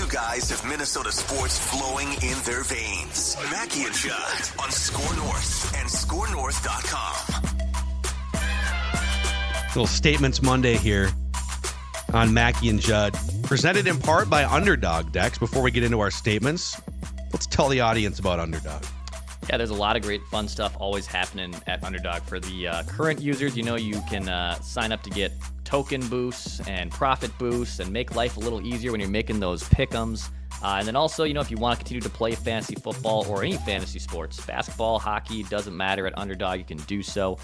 Two guys have Minnesota sports flowing in their veins. Mackie and Judd on SKOR North and SKORNorth.com. Little Statements Monday here on Mackie and Judd. Presented in part by Underdog, Dex. Before we get into our statements, let's tell the audience about Underdog. Yeah, there's a lot of great fun stuff always happening at Underdog. For the current users, you can sign up to get token boosts and profit boosts and make life a little easier when you're making those pick'ems. And then also, if you want to continue to play fantasy football or any fantasy sports, basketball, hockey, doesn't matter, at Underdog, you can do so.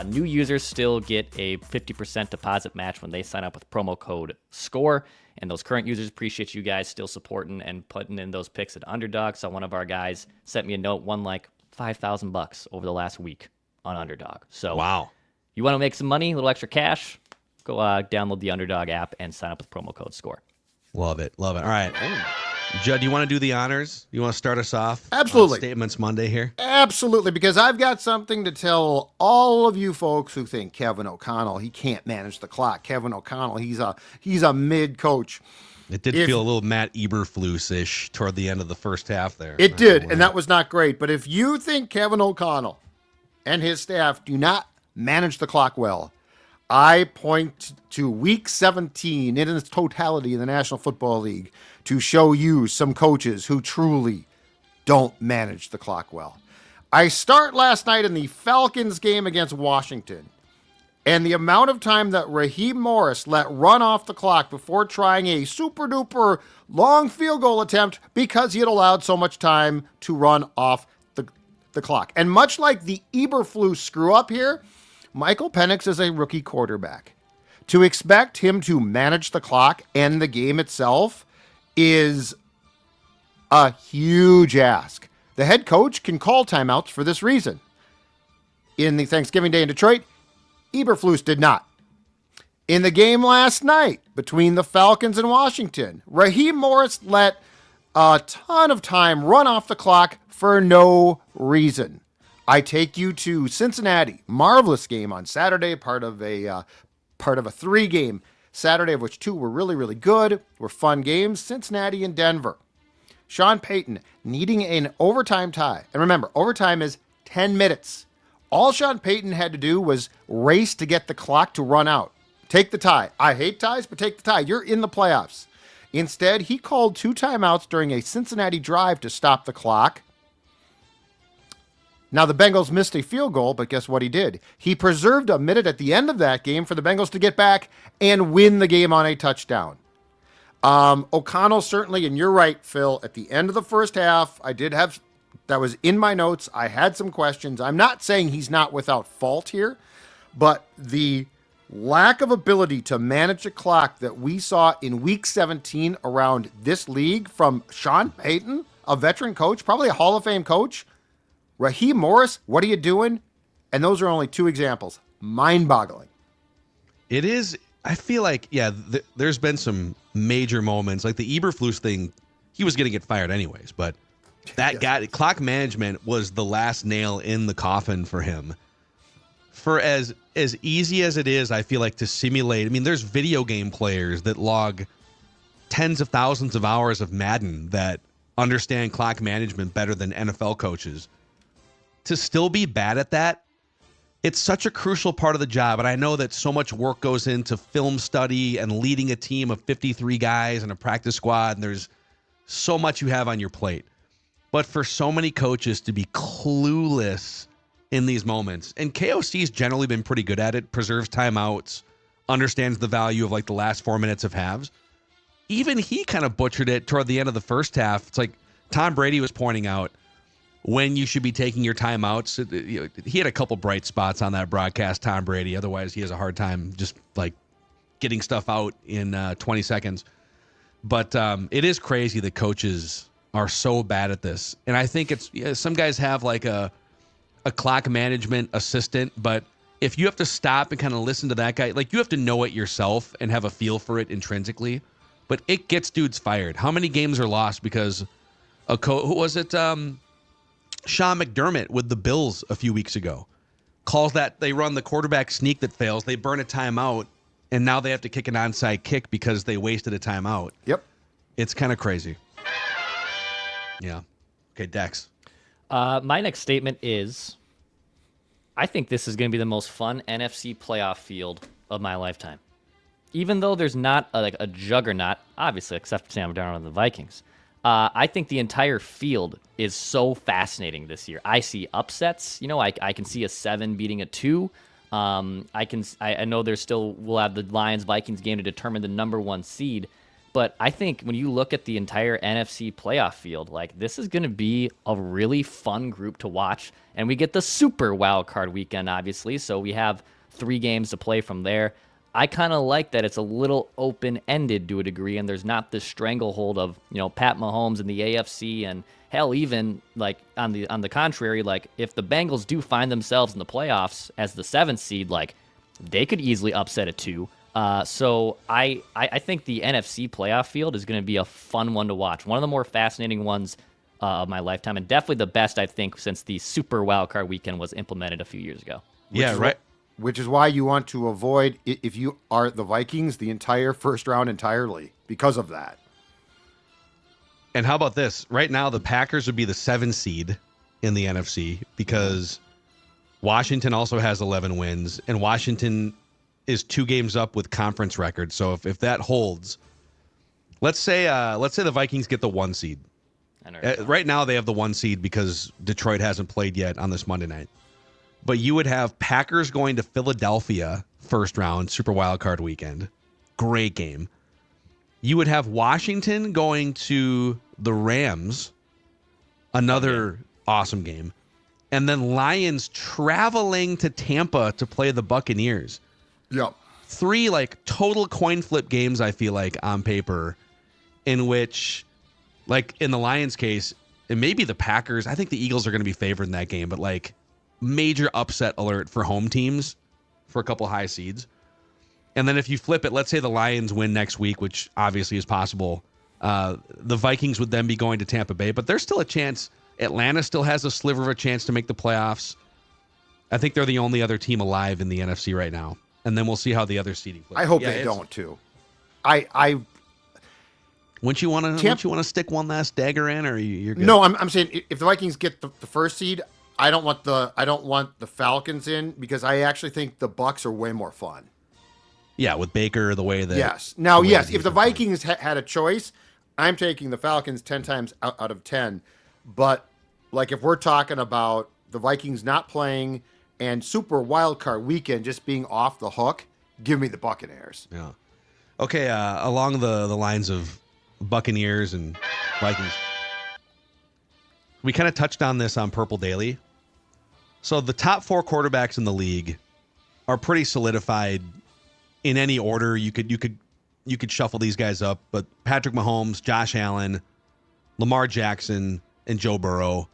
New users still get a 50% deposit match when they sign up with promo code SKOR. And those current users, appreciate you guys still supporting and putting in those picks at Underdog. So one of our guys sent me a note, won like $5,000 over the last week on Underdog. So wow, you want to make some money, a little extra cash, go download the Underdog app and sign up with promo code SKOR. Love it. All right. Judd, do you want to do the honors? You want to start us off? Absolutely. Statements Monday here? Absolutely, because I've got something to tell all of you folks who think Kevin O'Connell, he can't manage the clock. Kevin O'Connell, he's a mid coach. It did feel a little Matt Eberflus-ish toward the end of the first half there. It did, and that was not great. But if you think Kevin O'Connell and his staff do not manage the clock well, I point to Week 17 in its totality in the National Football League to show you some coaches who truly don't manage the clock well. I start last night in the Falcons game against Washington, and the amount of time that Raheem Morris let run off the clock before trying a super-duper long field goal attempt because he had allowed so much time to run off the clock. And much like the Eberflus screw-up here, Michael Penix is a rookie quarterback. To expect him to manage the clock and the game itself is a huge ask. The head coach can call timeouts for this reason. In the Thanksgiving Day in Detroit, Eberflus did not. In the game last night between the Falcons and Washington, Raheem Morris let a ton of time run off the clock for no reason. I take you to Cincinnati, marvelous game on Saturday, part of a 3-game Saturday, of which 2 were really, really good, were fun games. Cincinnati and Denver. Sean Payton needing an overtime tie. And remember, overtime is 10 minutes. All Sean Payton had to do was race to get the clock to run out. Take the tie. I hate ties, but take the tie. You're in the playoffs. Instead, he called 2 timeouts during a Cincinnati drive to stop the clock. Now, the Bengals missed a field goal, but guess what he did? He preserved a minute at the end of that game for the Bengals to get back and win the game on a touchdown. O'Connell certainly, and you're right, Phil, at the end of the first half, that was in my notes. I had some questions. I'm not saying he's not without fault here, but the lack of ability to manage a clock that we saw in Week 17 around this league from Sean Payton, a veteran coach, probably a Hall of Fame coach, Raheem Morris, what are you doing? And those are only 2 examples. Mind-boggling. It is. I feel like, there's been some major moments. Like the Eberflus thing, he was going to get fired anyways. But that guy, clock management was the last nail in the coffin for him. For as easy as it is, I feel like, to simulate. I mean, there's video game players that log tens of thousands of hours of Madden that understand clock management better than NFL coaches. To still be bad at that, it's such a crucial part of the job. And I know that so much work goes into film study and leading a team of 53 guys and a practice squad, and there's so much you have on your plate. But for so many coaches to be clueless in these moments, and KOC's generally been pretty good at it, preserves timeouts, understands the value of like the last 4 minutes of halves. Even he kind of butchered it toward the end of the first half. It's like Tom Brady was pointing out when you should be taking your timeouts. He had a couple bright spots on that broadcast, Tom Brady. Otherwise, he has a hard time just like getting stuff out in 20 seconds. But it is crazy that coaches are so bad at this. And I think some guys have like a clock management assistant, but if you have to stop and kind of listen to that guy, like you have to know it yourself and have a feel for it intrinsically. But it gets dudes fired. How many games are lost because who was it? Sean McDermott with the Bills a few weeks ago calls that they run the quarterback sneak that fails. They burn a timeout, and now they have to kick an onside kick because they wasted a timeout. Yep. It's kind of crazy. Yeah. Okay, Dex. My next statement is, I think this is going to be the most fun NFC playoff field of my lifetime. Even though there's not a juggernaut, obviously, except for Sam Darnold and the Vikings, I think the entire field is so fascinating this year. I see upsets. I can see a 7 beating a 2. I know we'll have the Lions-Vikings game to determine the number 1 seed. But I think when you look at the entire NFC playoff field, this is going to be a really fun group to watch. And we get the super wild card weekend, obviously. So we have 3 games to play from there. I kind of like that it's a little open-ended to a degree, and there's not this stranglehold of Pat Mahomes and the AFC, and hell, even on the contrary, if the Bengals do find themselves in the playoffs as the 7th seed, they could easily upset a 2. So I think the NFC playoff field is going to be a fun one to watch, one of the more fascinating ones of my lifetime, and definitely the best I think since the Super Wildcard Weekend was implemented a few years ago. Yeah, right. Which is why you want to avoid, if you are the Vikings, the entire first round entirely because of that. And how about this? Right now, the Packers would be the 7 seed in the NFC because Washington also has 11 wins, and Washington is 2 games up with conference record. So if that holds, let's say the Vikings get the 1 seed. Right now, they have the 1 seed because Detroit hasn't played yet on this Monday night. But you would have Packers going to Philadelphia first round, Super Wildcard Weekend. Great game. You would have Washington going to the Rams, another awesome game. And then Lions traveling to Tampa to play the Buccaneers. Yep. 3 total coin flip games, I feel like, on paper, in which, in the Lions case, it may be the Packers. I think the Eagles are going to be favored in that game, but major upset alert for home teams for a couple high seeds. And then if you flip it, let's say the Lions win next week, which obviously is possible. The Vikings would then be going to Tampa Bay, but there's still a chance. Atlanta still has a sliver of a chance to make the playoffs. I think they're the only other team alive in the NFC right now. And then we'll see how the other seeding flips. I hope they don't too. I Wouldn't you want to stick one last dagger in, or you're good? No, I'm saying if the Vikings get the first seed, I don't want the Falcons in because I actually think the Bucs are way more fun. Yeah, with Baker the way that. Yes. Now, yes, if the Vikings had a choice, I'm taking the Falcons 10 times out of 10. But if we're talking about the Vikings not playing and Super Wildcard Weekend just being off the hook, give me the Buccaneers. Yeah. Okay. Along the lines of Buccaneers and Vikings, we kind of touched on this on Purple Daily. So the top 4 quarterbacks in the league are pretty solidified in any order. You could shuffle these guys up, but Patrick Mahomes, Josh Allen, Lamar Jackson, and Joe Burrow,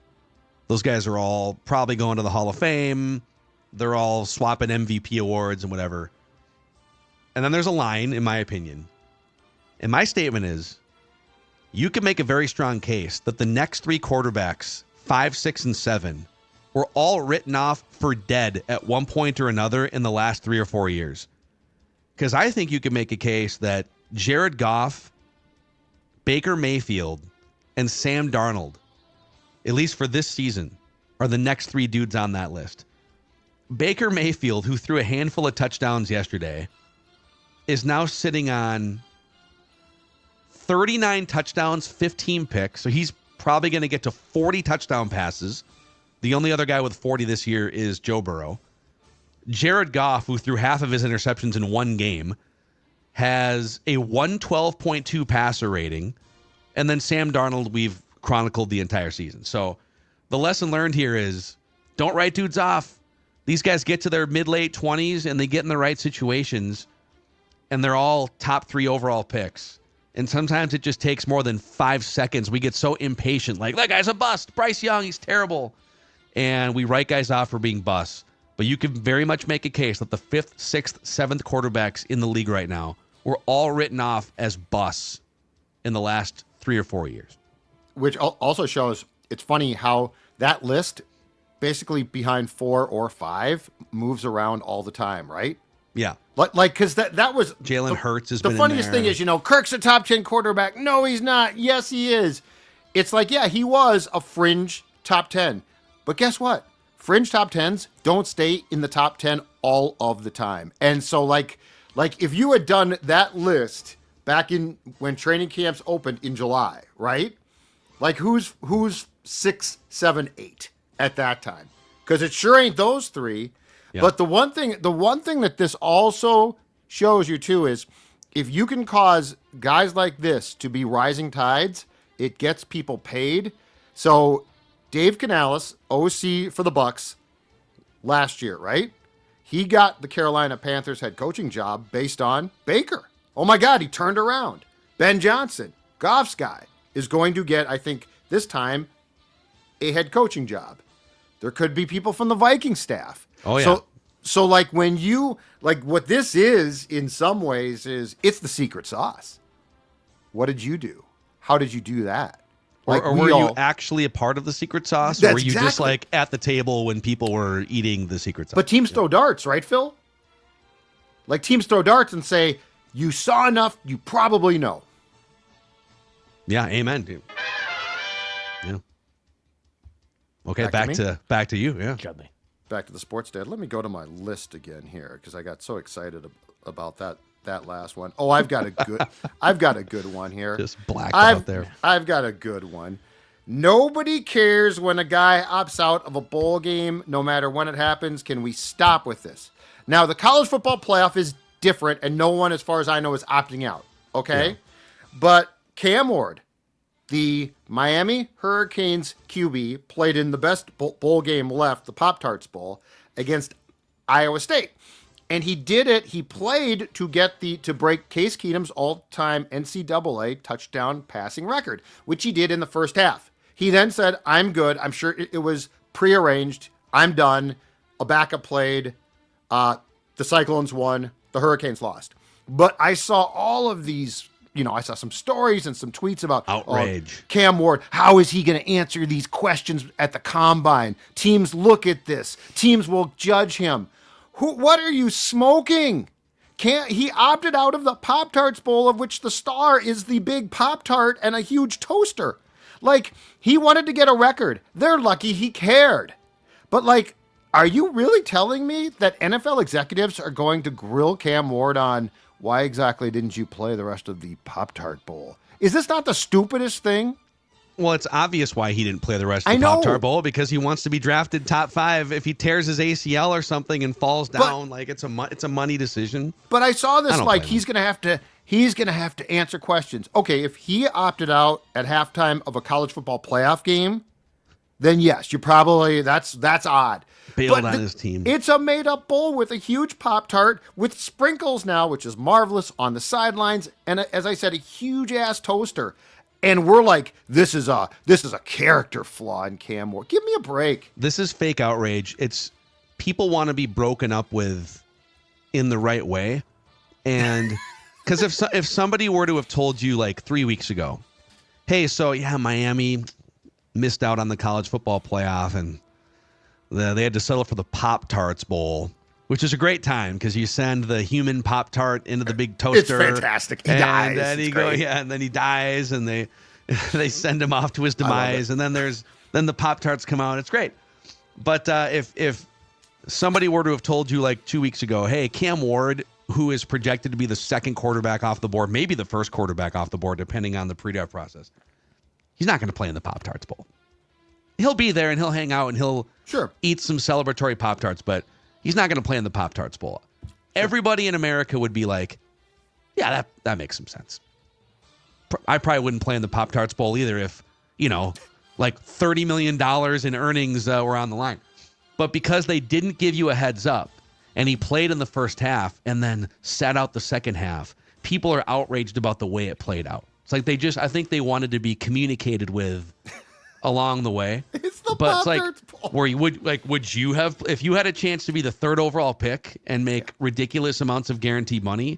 those guys are all probably going to the Hall of Fame. They're all swapping MVP awards and whatever. And then there's a line, in my opinion. And my statement is, you can make a very strong case that the next 3 quarterbacks, 5, 6, and 7, were all written off for dead at one point or another in the last 3 or 4 years. Because I think you can make a case that Jared Goff, Baker Mayfield, and Sam Darnold, at least for this season, are the next 3 dudes on that list. Baker Mayfield, who threw a handful of touchdowns yesterday, is now sitting on 39 touchdowns, 15 picks. So he's probably going to get to 40 touchdown passes. The only other guy with 40 this year is Joe Burrow. Jared Goff, who threw half of his interceptions in one game, has a 112.2 passer rating. And then Sam Darnold, we've chronicled the entire season. So the lesson learned here is don't write dudes off. These guys get to their mid-late 20s and they get in the right situations, and they're all top 3 overall picks. And sometimes it just takes more than 5 seconds. We get so impatient, that guy's a bust. Bryce Young, he's terrible. And we write guys off for being busts. But you can very much make a case that the 5th, 6th, 7th quarterbacks in the league right now were all written off as busts in the last 3 or 4 years. Which also shows, it's funny how that list, basically behind 4 or 5, moves around all the time, right? Yeah. Because that was Jalen Hurts has the been in funniest there. thing is, Kirk's a top 10 quarterback. No, he's not. Yes, he is. It's like, yeah, he was a fringe top 10. But guess what? Fringe top 10s don't stay in the top 10 all of the time. And so like if you had done that list back in when training camps opened in July, right? Like who's 6, 7, 8 at that time? Because it sure ain't those three. Yeah. But the one thing that this also shows you too is if you can cause guys like this to be rising tides, it gets people paid. So Dave Canales, OC for the Bucs last year, right? He got the Carolina Panthers head coaching job based on Baker. Oh my God, he turned around. Ben Johnson, Goff's guy, is going to get, I think, this time, a head coaching job. There could be people from the Viking staff. Oh, yeah. So like when you, like what this is in some ways is it's the secret sauce. What did you do? How did you do that? Like or were you actually a part of the secret sauce? Or were you just like at the table when people were eating the secret sauce? But teams throw darts, right, Phil? Like teams throw darts and say, you saw enough, you probably know. Yeah, amen, dude. Yeah. Okay, back to you. Yeah. Back to the sports dad. Let me go to my list again here because I got so excited about that last one. Oh, I've got a good one here. Just blacked out there. I've got a good one. Nobody cares when a guy opts out of a bowl game, no matter when it happens. Can we stop with this? Now, the college football playoff is different, and no one, as far as I know, is opting out. Okay? Yeah. But Cam Ward, the Miami Hurricanes QB, played in the best bowl game left, the Pop-Tarts Bowl, against Iowa State. And he did it. He played to break Case Keenum's all-time NCAA touchdown passing record, which he did in the first half. He then said, I'm good. I'm sure it was prearranged. I'm done. A backup played. The Cyclones won. The Hurricanes lost. But I saw all of these, I saw some stories and some tweets about outrage. Cam Ward, how is he going to answer these questions at the combine? Teams look at this. Teams will judge him. What are you smoking? He opted out of the Pop-Tarts Bowl, of which the star is the big Pop-Tart and a huge toaster. Like, he wanted to get a record. They're lucky he cared. But, like, are you really telling me that NFL executives are going to grill Cam Ward on why exactly didn't you play the rest of the Pop-Tart Bowl? Is this not the stupidest thing? Well, it's obvious why he didn't play the rest of the Pop-Tart Bowl, because he wants to be drafted top 5. If he tears his ACL or something and falls down, it's a money decision. But I saw this he's going to have to answer questions. Okay, if he opted out at halftime of a college football playoff game, then yes, you probably that's odd. Bailed on his team. It's a made-up bowl with a huge Pop-Tart with sprinkles now, which is marvelous, on the sidelines, and as I said, a huge-ass toaster. And we're like, this is a character flaw in Cam Ward. Give me a break. This is fake outrage. It's people want to be broken up with in the right way. And because if somebody were to have told you like 3 weeks ago, hey, so yeah, Miami missed out on the college football playoff and they had to settle for the Pop-Tarts Bowl, which is a great time because you send the human Pop-Tart into the big toaster. It's fantastic. He dies. And then he dies, and they send him off to his demise. And then the Pop-Tarts come out. It's great. But if somebody were to have told you like 2 weeks ago, hey, Cam Ward, who is projected to be the second quarterback off the board, maybe the first quarterback off the board, depending on the pre-draft process, he's not going to play in the Pop-Tarts Bowl. He'll be there and he'll hang out and he'll eat some celebratory Pop-Tarts, but he's not going to play in the Pop-Tarts Bowl. Everybody in America would be like, yeah, that makes some sense. I probably wouldn't play in the Pop-Tarts Bowl either if, like $30 million in earnings were on the line. But because they didn't give you a heads up and he played in the first half and then sat out the second half, people are outraged about the way it played out. It's like I think they wanted to be communicated with along the way. It's the but Pop-Tarts Bowl. Where would you have, if you had a chance to be the third overall pick and make ridiculous amounts of guaranteed money,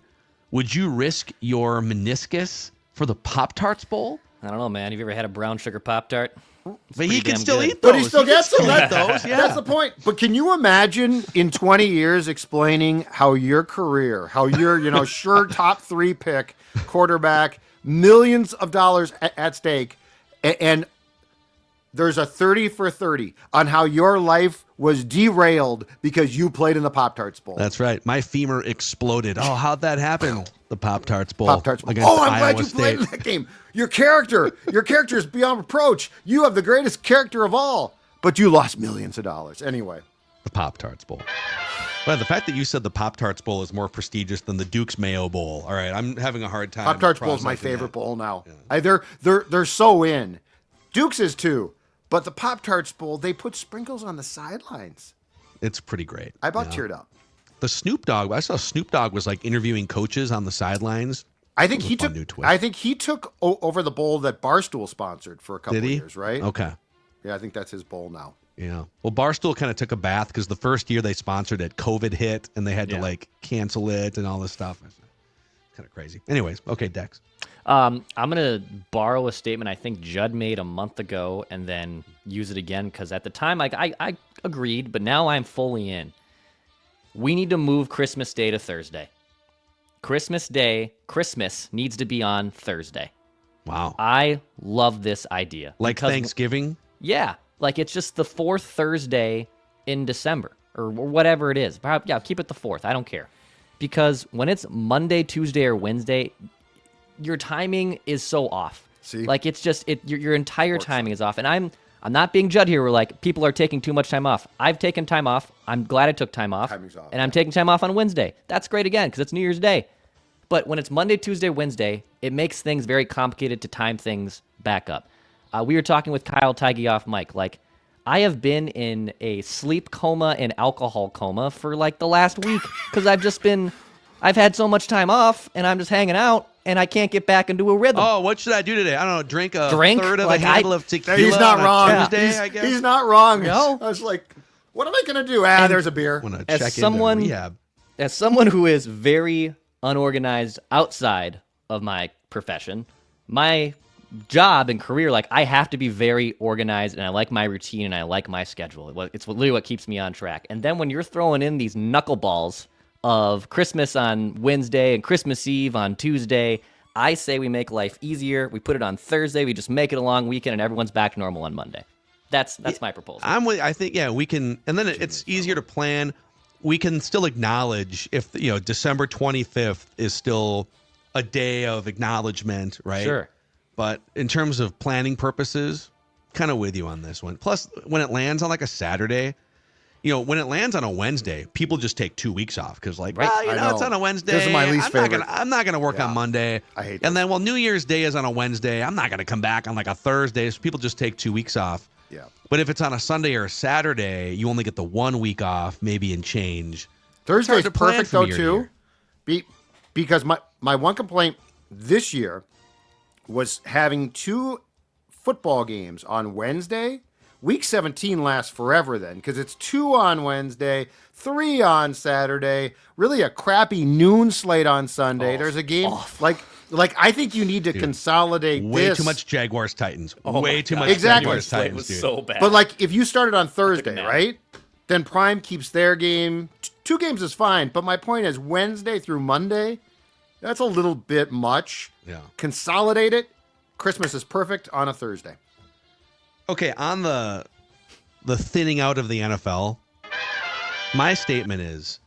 would you risk your meniscus for the Pop-Tarts Bowl? I don't know, man. Have you ever had a brown sugar Pop-Tart? But he can damn still good. eat those. But he still gets them. Those, yeah. That's the point. But can you imagine in 20 years explaining how your career, how your sure top 3 pick quarterback, millions of dollars at stake, and there's a 30 for 30 on how your life was derailed because you played in the Pop-Tarts Bowl. That's right. My femur exploded. Oh, how'd that happen? The Pop-Tarts Bowl. Pop-Tarts Bowl. Against Oh, I'm Iowa glad you State. played in that game. Your character is beyond reproach. You have the greatest character of all, but you lost millions of dollars. Anyway. The Pop-Tarts Bowl. Well, the fact that you said the Pop-Tarts Bowl is more prestigious than the Duke's Mayo Bowl. All right, I'm having a hard time. Pop-Tarts Bowl is my favorite that. bowl now. Yeah. They're so in. Duke's is too, but the Pop-Tarts Bowl, they put sprinkles on the sidelines. It's pretty great. I about teared up. The Snoop Dogg. I saw Snoop Dogg was like interviewing coaches on the sidelines. I think he Fun took. new twist. I think he took over the bowl that Barstool sponsored for a couple Did of he? years, right? Okay. Yeah, I think that's his bowl now. Yeah. Well, Barstool kind of took a bath because the first year they sponsored it, COVID hit, and they had to like cancel it and all this stuff. Kind of crazy. Anyways, okay, Dex. I'm going to borrow a statement I think Judd made a month ago and then use it again because at the time I agreed, but now I'm fully in. We need to move Christmas Day to Thursday. Christmas needs to be on Thursday. Wow. I love this idea. Like because- Thanksgiving? Yeah. Like it's just the 4th Thursday in December or whatever it is. Yeah, keep it the 4th. I don't care. Because when it's Monday, Tuesday, or Wednesday, your timing is so off. See? Like it's just your entire timing is off. And I'm not being Judd here. We're like people are taking too much time off. I've taken time off. I'm glad I took time off. Timing's off. And I'm taking time off on Wednesday. That's great again because it's New Year's Day. But when it's Monday, Tuesday, Wednesday, it makes things very complicated to time things back up. We were talking with Kyle Tigey off mic. Like, I have been in a sleep coma and alcohol coma for like the last week because I've had so much time off and I'm just hanging out and I can't get back into a rhythm. Oh, what should I do today? I don't know. Drink a third of Like a handle of tequila. He's not on a wrong. Tuesday, I guess. He's not wrong. No. I was like, what am I going to do? There's a beer. Want to As check someone- into rehab. As someone who is very unorganized outside of my profession, my job and career, like I have to be very organized and I like my routine and I like my schedule. It's literally what keeps me on track. And then when you're throwing in these knuckleballs of Christmas on Wednesday and Christmas Eve on Tuesday, I say we make life easier. We put it on Thursday. We just make it a long weekend and everyone's back to normal on Monday. That's my proposal. I think we can, and then it's easier to plan. We can still acknowledge if December 25th is still a day of acknowledgement, right? Sure. But in terms of planning purposes, kind of with you on this one. Plus, when it lands on like a Saturday, when it lands on a Wednesday, people just take 2 weeks off because Right. it's on a Wednesday. This is my least favorite. I'm not gonna work on Monday. I hate And this. then, New Year's Day is on a Wednesday. I'm not gonna come back on like a Thursday. So people just take 2 weeks off. Yeah. But if it's on a Sunday or a Saturday, you only get the 1 week off, maybe and change. Thursday's to plan perfect from though year to too, year. because my one complaint this year was having 2 football games on Wednesday. Week 17 lasts forever then because it's 2 on Wednesday, 3 on Saturday, really a crappy noon slate on Sunday. There's a game like I think you need to consolidate Way this. too much Jaguars Titans. Oh Way my too God. much Exactly. Jaguars Slate Titans, was dude. so bad. But like if you started on Thursday, nap. right? Then Prime keeps their game. 2 games is fine. But my point is Wednesday through Monday, that's a little bit much. Yeah. Consolidate it. Christmas is perfect on a Thursday. Okay, on the thinning out of the NFL, my statement is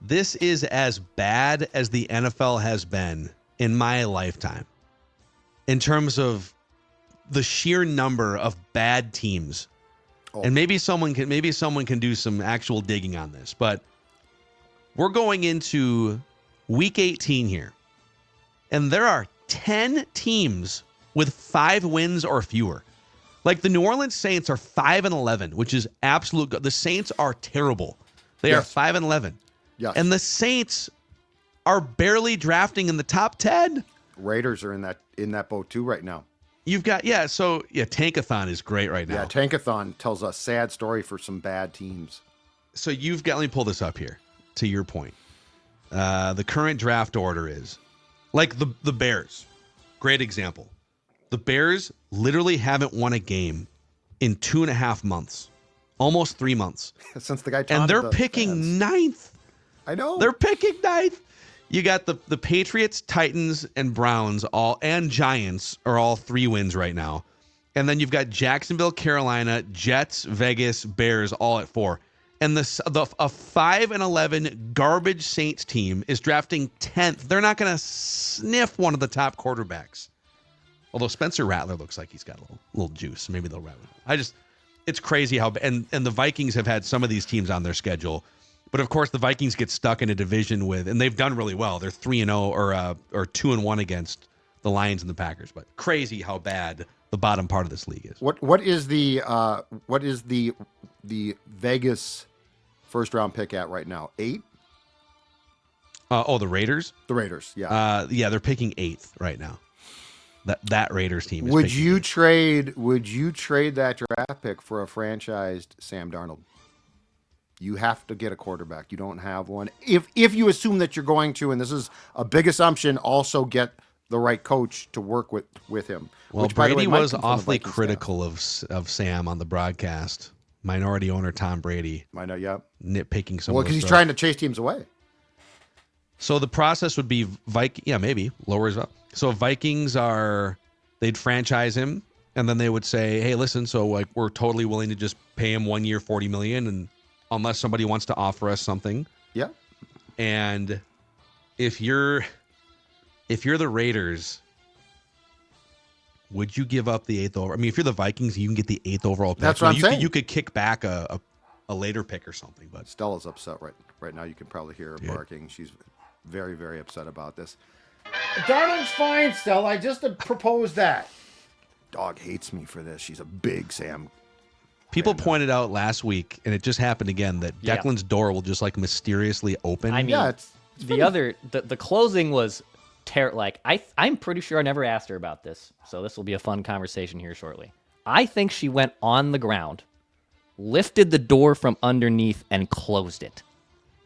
this is as bad as the NFL has been in my lifetime in terms of the sheer number of bad teams. Oh. And maybe someone can do some actual digging on this, but we're going into week 18 here. And there are 10 teams with 5 wins or fewer. Like the New Orleans Saints are 5-11, which is absolute. The Saints are terrible. They Yes. are 5-11. Yes. And the Saints are barely drafting in the top 10. Raiders are in that boat too right now. You've got Tankathon is great right now. Yeah, Tankathon tells a sad story for some bad teams. So you've got, let me pull this up here to your point. The current draft order is like the Bears. Great example. The Bears literally haven't won a game in 2.5 months, almost 3 months. Since the guy And taunted they're the picking fans. ninth. I know. They're picking ninth. You got the Patriots, Titans, and Browns and Giants are all 3 wins right now. And then you've got Jacksonville, Carolina, Jets, Vegas, Bears all at 4. And a 5-11 garbage Saints team is drafting 10th. They're not going to sniff one of the top quarterbacks. Although Spencer Rattler looks like he's got a little juice. Maybe they'll ride with him. It's crazy how, and the Vikings have had some of these teams on their schedule. But of course, the Vikings get stuck in a division and they've done really well. They're 3-0 or 2-1 against the Lions and the Packers. But crazy how bad the bottom part of this league is. What is the Vegas first round pick at right now? 8? The Raiders? The Raiders, yeah. They're picking 8th right now. That Raiders team is Would you trade that draft pick for a franchised Sam Darnold? You have to get a quarterback. You don't have one. If you assume that you're going to, and this is a big assumption, also get the right coach to work with him. Well, which, by the way, Brady might was come from the awfully Vikings critical staff. of Sam on the broadcast. Minority owner Tom Brady I know, yeah. nitpicking some. Well, of because he's stuff. trying to chase teams away. So the process would be maybe lowers up. So Vikings they'd franchise him, and then they would say, hey, listen, so like we're totally willing to just pay him 1 year, $40 million, and unless somebody wants to offer us something. Yeah. And if you're the Raiders, would you give up the 8th overall? I mean, if you're the Vikings, you can get the 8th overall pick. That's what I'm saying. You could kick back a later pick or something. But Stella's upset right now. You can probably hear her barking. She's very, very upset about this. Darnold's fine, Stella. I just proposed that. Dog hates me for this. She's a big Sam. people pointed out last week, and it just happened again, that Declan's door will just like mysteriously open. I mean, it's the closing was I'm pretty sure I never asked her about this, so this will be a fun conversation here shortly. I think she went on the ground, lifted the door from underneath, and closed it,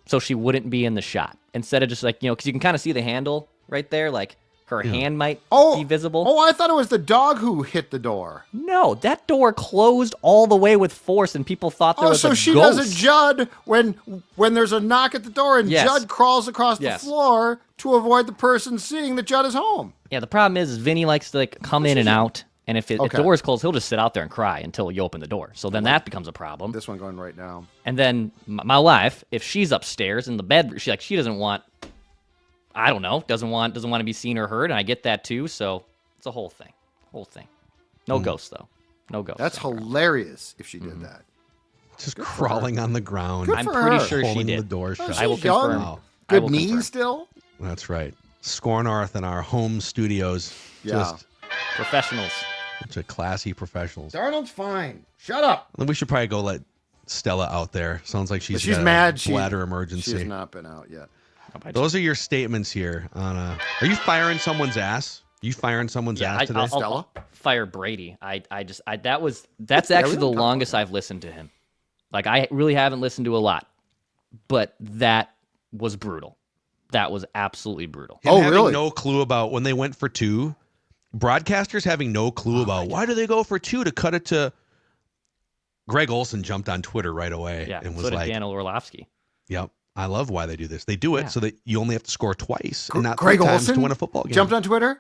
so she wouldn't be in the shot. Instead of just because you can kind of see the handle right there, like her hand might be visible. Oh, I thought it was the dog who hit the door. No, that door closed all the way with force, and people thought there was a ghost. So she does a Judd when there's a knock at the door, and Judd crawls across the floor to avoid the person seeing that Judd is home. Yeah, the problem is Vinny likes to come in and out, and if the door is closed, he'll just sit out there and cry until you open the door. So then that becomes a problem. This one going right now. And then my wife, if she's upstairs in the bed, she doesn't want. I don't know. Doesn't want to be seen or heard, and I get that too. So it's a whole thing. No ghosts though. No ghosts. That's hilarious if she did that. Just crawling on the ground. I'm pretty sure she holding did. the door shut. I will confirm. Wow. Good knees still. That's right. SKOR North in our home studios. Just professionals. Bunch of classy professionals. Darnold's fine. Shut up. Then we should probably go let Stella out there. Sounds like she's got mad. A bladder emergency. She's not been out yet. Those are your statements here. Are you firing someone's ass? You firing someone's ass today? I'll fire Brady. That's actually the longest I've listened to him. Like, I really haven't listened to a lot, but that was brutal. That was absolutely brutal. Having no clue about when they went for two. Broadcasters having no clue about why do they go for two to cut it to. Greg Olson jumped on Twitter right away and was so did like, Dan Orlovsky. Yep. I love why they do this. They do it so that you only have to score twice and not Greg 3 times Olson to win a football game. Jumped on Twitter?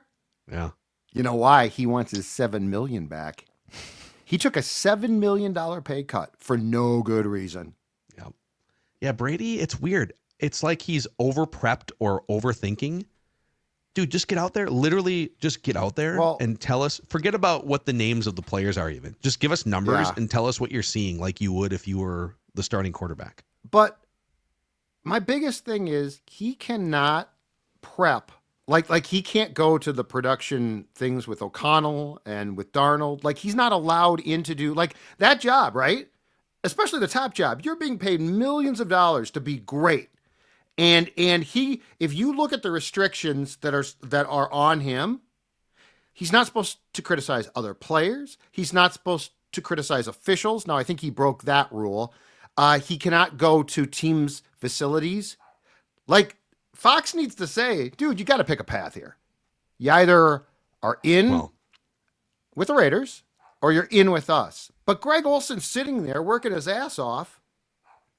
Yeah. You know why? He wants his $7 million back. He took a $7 million pay cut for no good reason. Yep. Yeah, Brady, it's weird. It's like he's over-prepped or overthinking. Dude, just get out there. Literally, just get out there and tell us. Forget about what the names of the players are even. Just give us numbers and tell us what you're seeing like you would if you were the starting quarterback. But my biggest thing is he cannot prep. Like he can't go to the production things with O'Connell and with Darnold. Like, he's not allowed in to do like that job, right? Especially the top job. You're being paid millions of dollars to be great. And he, if you look at the restrictions that are on him, he's not supposed to criticize other players. He's not supposed to criticize officials. Now, I think he broke that rule. He cannot go to teams' facilities. Like, Fox needs to say, dude, you got to pick a path here. You either are in with the Raiders or you're in with us. But Greg Olson's sitting there working his ass off,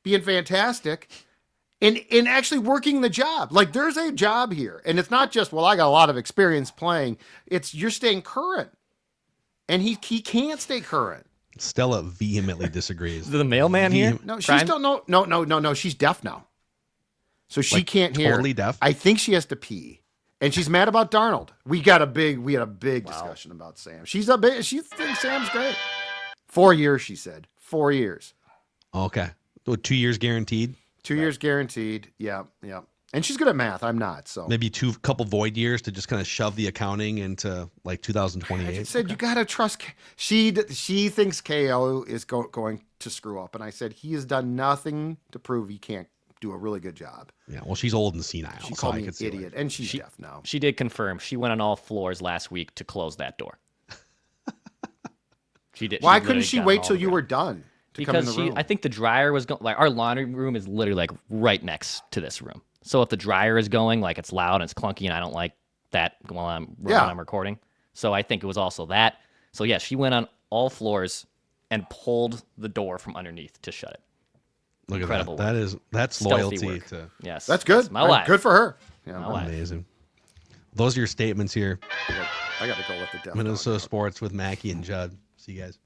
being fantastic, and actually working the job. Like, there's a job here. And it's not just, well, I got a lot of experience playing. It's you're staying current. And he can't stay current. Stella vehemently disagrees. The mailman here? No, she's still no. She's deaf now, so she can't hear. Totally deaf. I think she has to pee, and she's mad about Darnold. We had a big discussion about Sam. She thinks Sam's great. 4 years, she said. 4 years. Okay, so 2 years guaranteed. 2 years guaranteed. Yeah. And she's good at math. I'm not. So maybe couple void years to just kind of shove the accounting into like 2028. I said you gotta trust. She thinks KO is going to screw up, and I said he has done nothing to prove he can't do a really good job. Yeah, well, she's old and senile. She called me an idiot, and she's deaf now. She did confirm she went on all floors last week to close that door. She did. Why couldn't she wait till you were done? Because I think the dryer was going. Like, our laundry room is literally like right next to this room. So if the dryer is going, like, it's loud and it's clunky, and I don't like that while I'm recording. So I think it was also that. So yeah, she went on all floors and pulled the door from underneath to shut it. Look Incredible at that. That's Stealthy loyalty work. to. Yes, that's good. That's my wife. Good for her. Yeah, Amazing. Those are your statements here. I got to go let the deaf. Minnesota Sports with Mackie and Judd. See you guys.